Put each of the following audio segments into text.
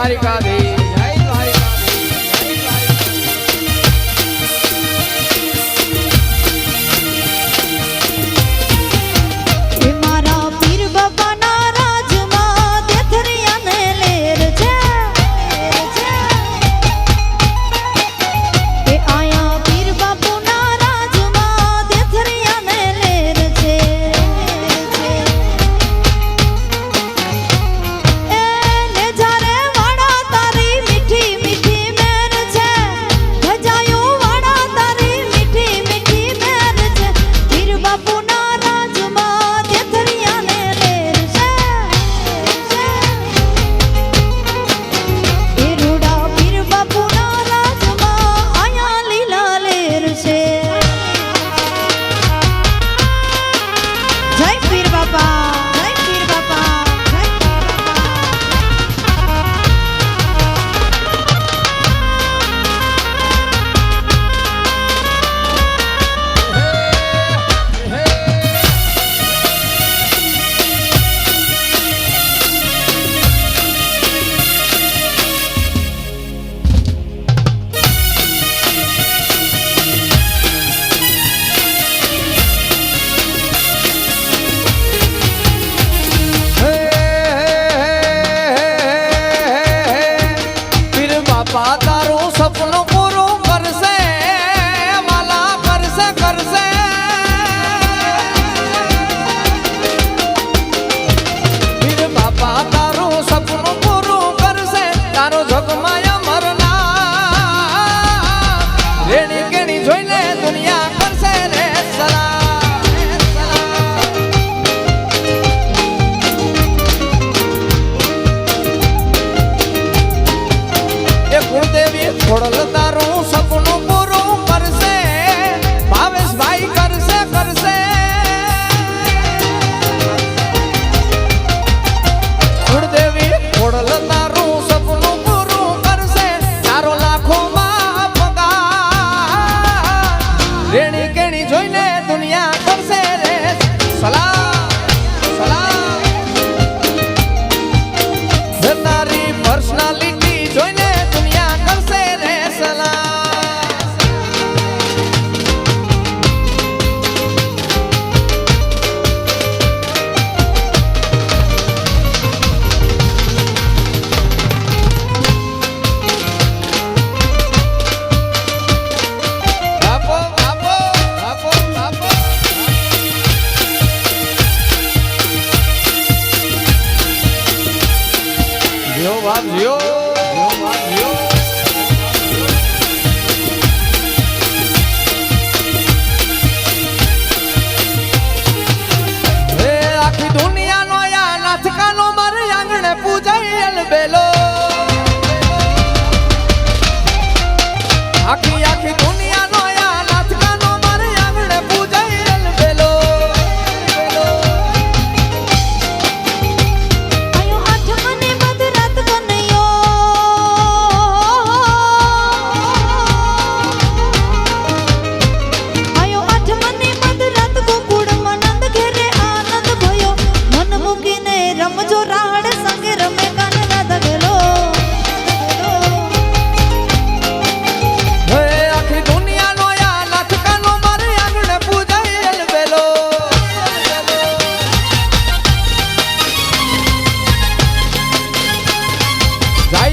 દ્વારિકાધીશ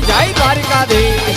જય દ્વારિકાધીશ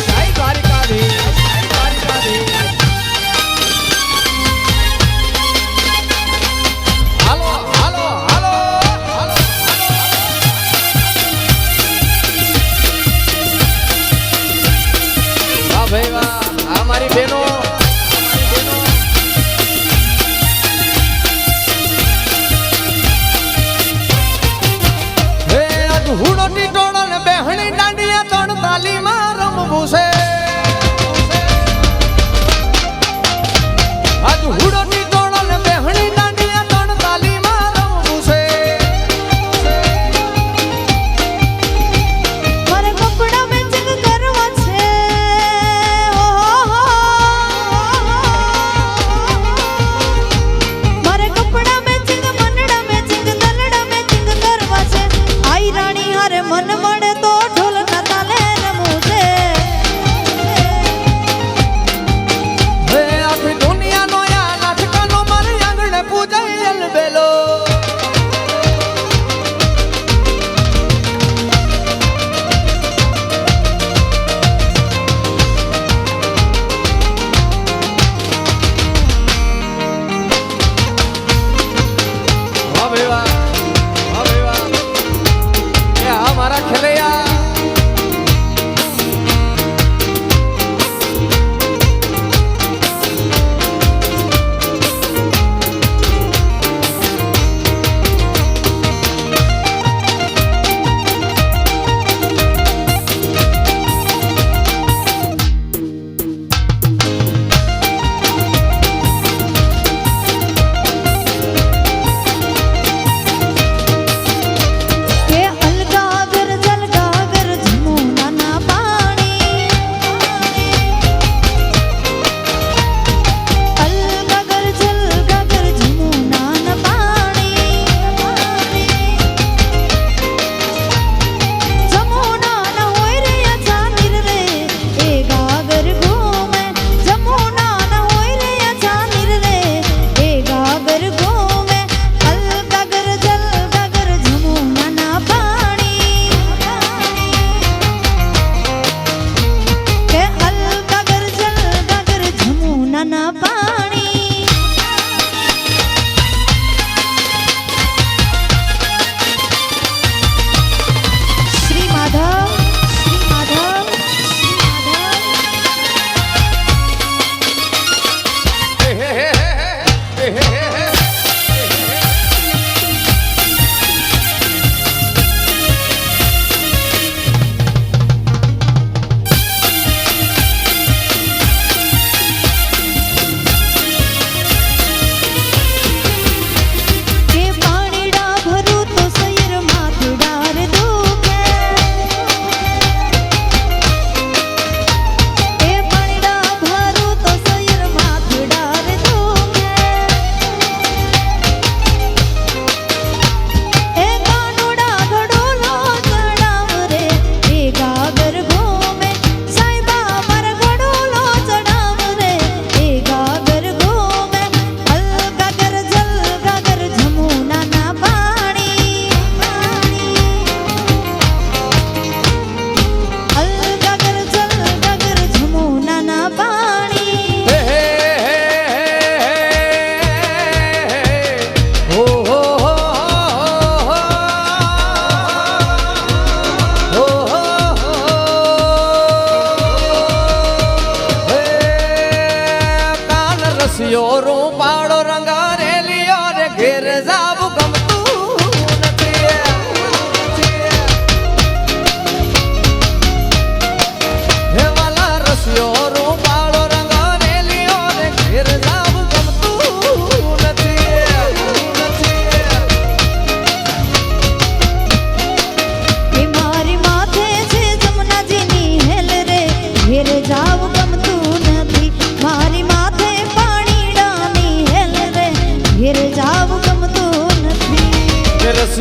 मन मड़े तो ढोल न ताले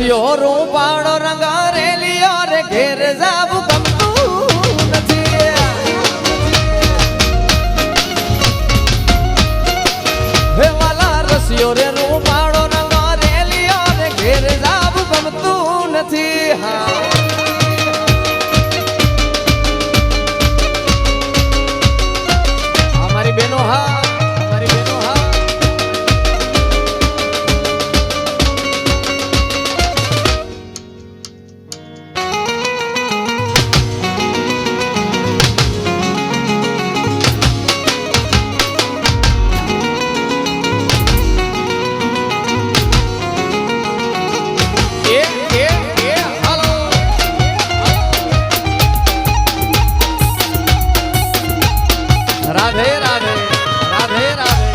રસિયો રૂપાળો રંગ રેલિયો રે ઘેર જાવું ગમતું નથી. હે વાલા રસિયો રે રૂપાળો રંગ રેલિયો રે ઘેર જાવું ગમતું નથી. હા અમારી બેનો હા અમારી બેનો હા રાધે રાધે રાધે રાધે.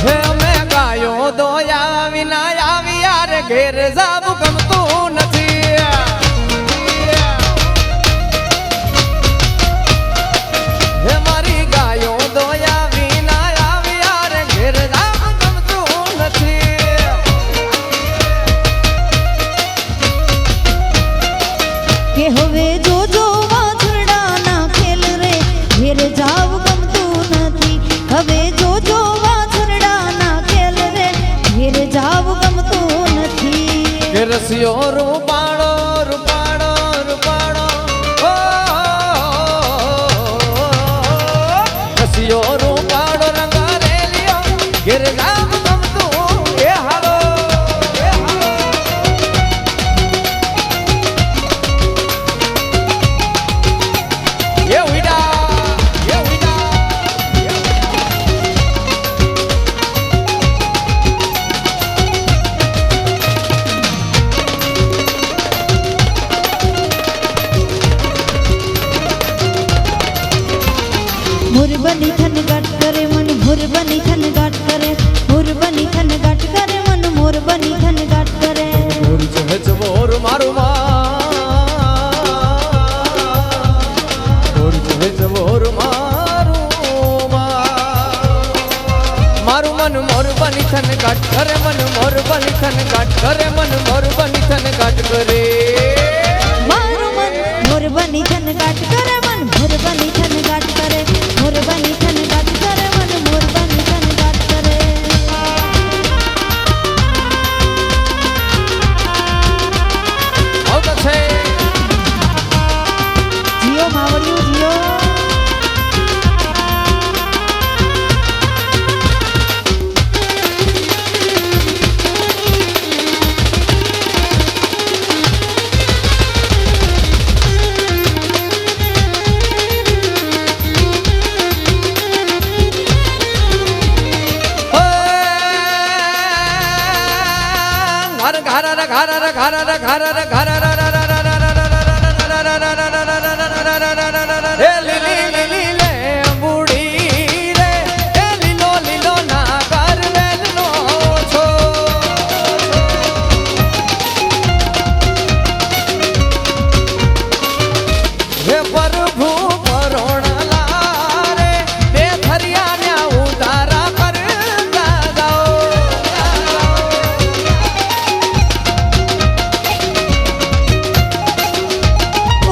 હે અમે ગાયો દોયા વિના આવી યાર ઘેર જાવું ગમતું નથી. હે મારી ગાયો દોયા વિના આવી યાર ઘેર જાવું ગમતું નથી. કે હવે જોજો વાછરડાના ખેલ રે ઘેર જાવ ગમતું નથી. હવે જોજો વાછરડાના ખેલ રે ઘેર જાવ ગમતું નથી. કે રસિયો રૂપાળો રૂપાળો રૂપાળો ઓ રસિયો રૂપાળો રંગ રેલિયો ઘેર જાવું ગમતું એ હાલો એ હાલો. એ ઉડા એ ઉડા મુરબની થન ગાટ કરે મન મુરબની થન ગાટ કરે મુરબની થન ગાટ કરે મન મુરબની થન ગાટ કરે. મોર ચહેચ મોર મારું મોર ચહેચ મોર મારું મારું મન મોર બની થન ગાટ કરે મન મોર બની થન ગાટ કરે મન મોર બની થન ગાટ કરે. મારું મન મુરબની થન ગાટ કરે મન મુરબની થન ગાટ કરે મુરબની થન ગાટ કરે મન મુરબની થન ગાટ કરે. આવ તો છે જીઓ માવડિયું જીઓ.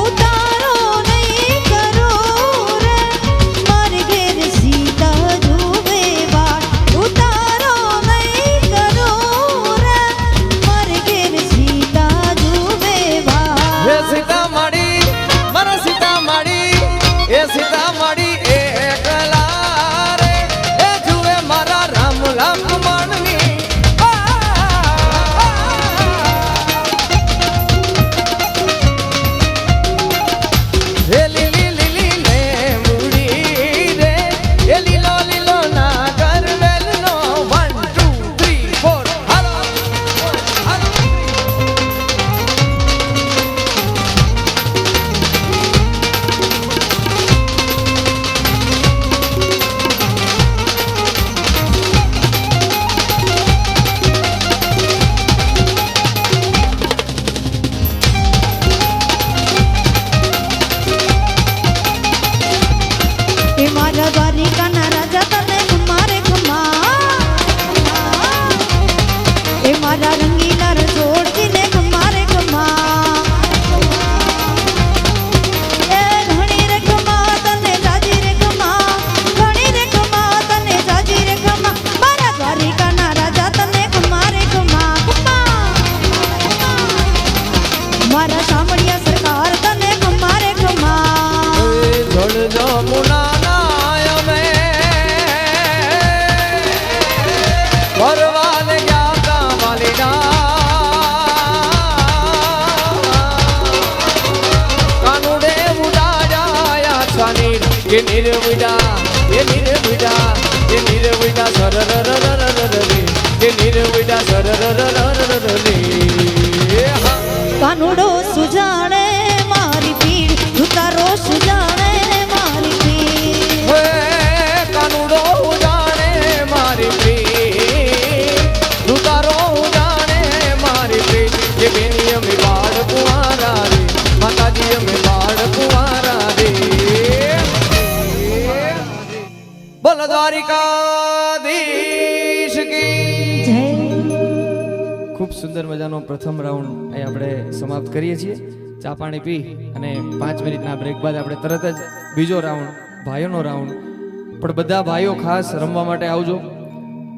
ઉતારો નહીં કરો રે મારા રંગીલા રસોડજીને ખમા રે ખમા એ ઘણી રે ખમા તને જાજી રે ખમા ઘણી રે ખમા તને જાજી રે ખમા મારા દ્વારિકાના રાજા તને ખમા રે ખમા ખમા મારા સામળિયા સરકાર તને ખમા રે ખમા જળ જમુના નાયમે વરવાને ગયા તા વાલીના કાનુડે ઉડાયા સ્વાની કે નિર્વિડા એ નિર્વિડા એ નિર્વિડા સરરરરરરરે એ નિર્વિડા સરરરરરરે હા કાનુડો સુજાણે મારી પીડ તું તારો સુજાણે મારી પીડ હે કાનુડો ઉજાણે મારી પ્રીત તું તારો ઉજાણે મારી પ્રીત જે બેની અમે બાળ કુંવારા રે માતાજી અમે બાળ કુંવારા રે બોલ દ્વારિકાધીશ કી જય ખૂબ સુંદર મજાનો પ્રથમ રાઉન્ડ અહીં આપણે સમાપ્ત કરીએ છીએ ચા પાણી પી અને 5 મિનિટના બ્રેક બાદ આપણે તરત જ બીજો રાઉન્ડ ભાઈઓનો રાઉન્ડ પણ બધા ભાઈઓ ખાસ રમવા માટે આવજો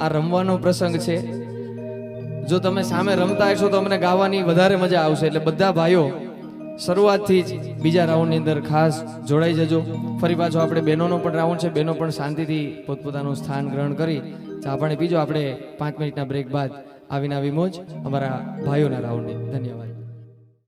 આ રમવાનો પ્રસંગ છે જો તમે સામે રમતા હશો તો અમને ગાવાની વધારે મજા આવશે એટલે બધા ભાઈઓ શરૂઆતથી જ બીજા રાઉન્ડની અંદર ખાસ જોડાઈ જજો ફરી પાછો આપણે બહેનોનો પણ રાઉન્ડ છે બહેનો પણ શાંતિથી પોતપોતાનું સ્થાન ગ્રહણ કરી ચા પાણી પીજો આપણે 5 મિનિટના બ્રેક બાદ આવીને આવી મોજ અમારા ભાઈઓના રાઉન્ડની ધન્યવાદ